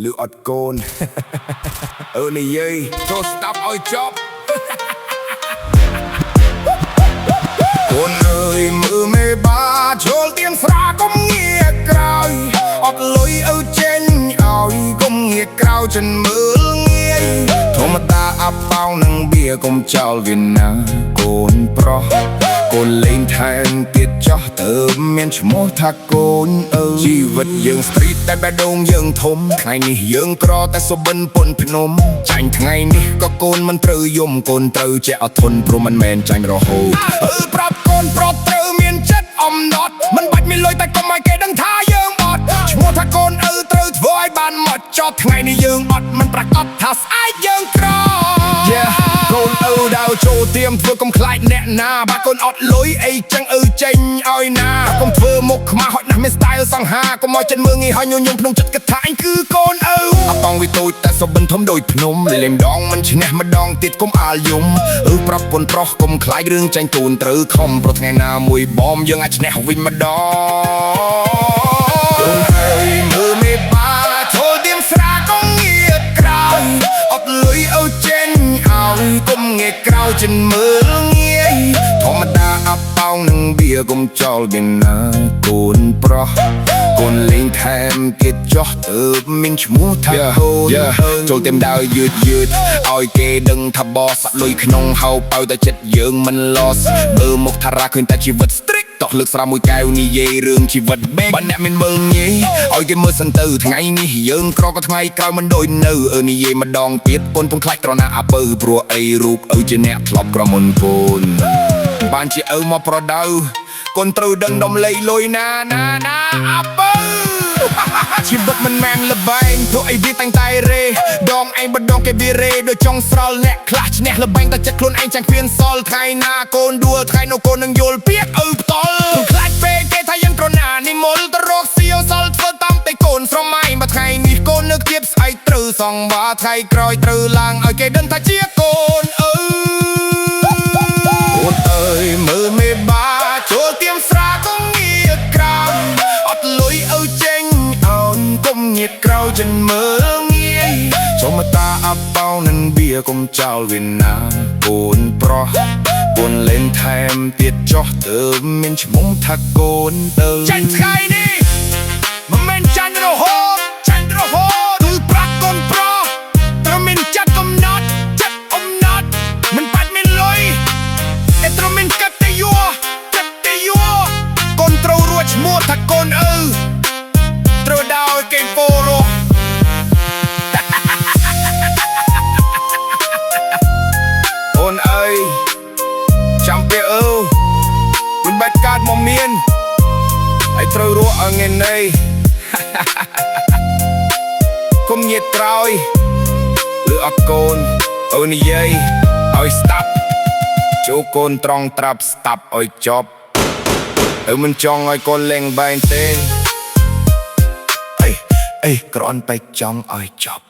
Lựa ọt côn này dây cho stop ôi chóp Côn ơi mơ mê ba chôl tiên fra công nghĩa cài ọt lối ở trên ỏi công nghĩa cao chân mơ nghe thô mà ta áp bao nâng bia công chào Việt Nam côn pro côn lên thành tiết cho tớ miền chmô thác côn ơiជីវិតយើង street តែបេះដូងយើងធំថ្ងៃនេះយើងក្រតែសុបិនពុនភ្នំចាញ់ថ្ងៃនេះក៏កូនមិនត្រូវយំកូនត្រូវចេះអត់ធន់ព្រោះមិនមែនចាញ់រហូតប្រាប់កូនប្រុសត្រូវមានចិត្តអំណត់មិនបាច់មានលុយតែកុំឲ្យគេដឹងថាយើងអត់ឈ្មោះថាកូនត្រូវធ្វើឲ្យបានមកចត់ថ្ងៃនេះយើងអត់មិនប្រកាសថាស្អែកយើងក្រកូនដៅចូលទៀមធ្វើកុំខ្លាចអ្នកណាបាក់កូនអត់លុយអីចឹងចេញឲ្យណាកុំធ្វើមុខខ្មាស់ហុចណាស់មាន style សង្ហាកុំឲ្យចិត្តមើងងាយហើយញញឹមក្នុងចិត្តគិតថាអញគឺកូនអប៉ងវាតូចតែសុបិនធំដូចភ្នំលេងម្ដងមិនឈ្នះម្ដងទៀតកុំអាលយំប្រាប់ពុនប្រុសកុំខ្លាចរឿងចាញ់កូនត្រូវខំប្រថ្ងៃណាមួយបំយើងអាចឈ្នះវិញម្ដងកូនហើយមើលមេបាចូលទៀមស្រាកុំងារក្រៅអត់លុយឲ្យចេញឲ្យកុំងាយក្រៅចិនមើលងាយធម្មតាអាប់ប៉ោងនឹងបៀកុំចោលវាណាកូនប្រុសកូនលេងថែមទៀតចោះទៅមានឈ្មោះថាកូនចូលទៀមដើរយឺតឲ្យគេដឹងថាបោះសាក់លុយក្នុងហោប៉ៅតែចិត្តយើងមិន lost មើលមុខថារ៉ាឃើញតែជីវិត strict តោះលើកស្រាមួយកែវនិយាយរឿងជីវិតបើអ្នកមានមើលងាយឲ្យគេមើលសិនទៅថ្ងៃនេះយើងក្រក៏ថ្ងៃក្រោយមិនដូចនៅនិយាយម្ដងទៀតកូនពុំខ្លាចក្រណាអាពៅព្រោះអីរូបជាអ្នកធ្លាប់ក្រមុនកូនបានជាមកប្រដៅកូនត្រូវដឹងដំឡេលុយណាអាពៅជីវិតមិនមែនលបែងព្រោះអីវាតាំងតែរេដងឯងបដងគេវារេដូចចង់ស្រល់អ្នកខ្លះឈ្នះលបែងតែចិត្តខ្លួនឯងចាំងឃ្លានសល់ថ្ងៃណាកូនដួលថ្ងៃនោះកូននឹងយល់ពាក្យផ្ទាល់ខ្លាចពេកគេថាយើងក្រណានិមលទៅរកសៀវសល់ធ្វើតាមតែកូនស្រមៃមកថ្ងៃនេះកូននឹកទៀតស្អែកត្រូវសងបាថ្ងៃក្រោយត្រូវឡើងឲ្យគេដឹងថាជាកូនកូនអើយមើលមេបាចូលទៀមស្រាកុំងារក្រៅអត់លុយឲ្យចេញអូនកុំងារក្រៅចិនមើលងាយចូលមកតាអាប់ប៉ោនឹងបៀកុំចោលវាណាកូនប្រុសកូនលេងថែមទៀតចោះទៅមានឈ្មោះថាកូនទៅចាញ់ថ្ងៃនេះមិនមែនចាញ់រហូតគឺប្រាក់កូនប្រុសត្រូវមានចិត្តកំណត់ចិត្តអំណត់មិនបាច់មានលុយតែត្រូវមានកតញ្ញូកូនត្រូវរួចឈ្មោះថាកូនត្រូវដោយគេពោរោអូនអើយចាំពេលមិនបាច់កាត់មកមានហើយត្រូវរស់ឲ្យថ្ងៃនេះកុំញាតក្រោយឬអត់កូននិយាយឲ្យស្ដាប់ចូលកូនត្រង់ត្រាប់ស្ដាប់ឲ្យចប់មិនចង់ឲ្យកូនលេងបែងទេអីគ្រាន់តែចង់ឲ្យចប់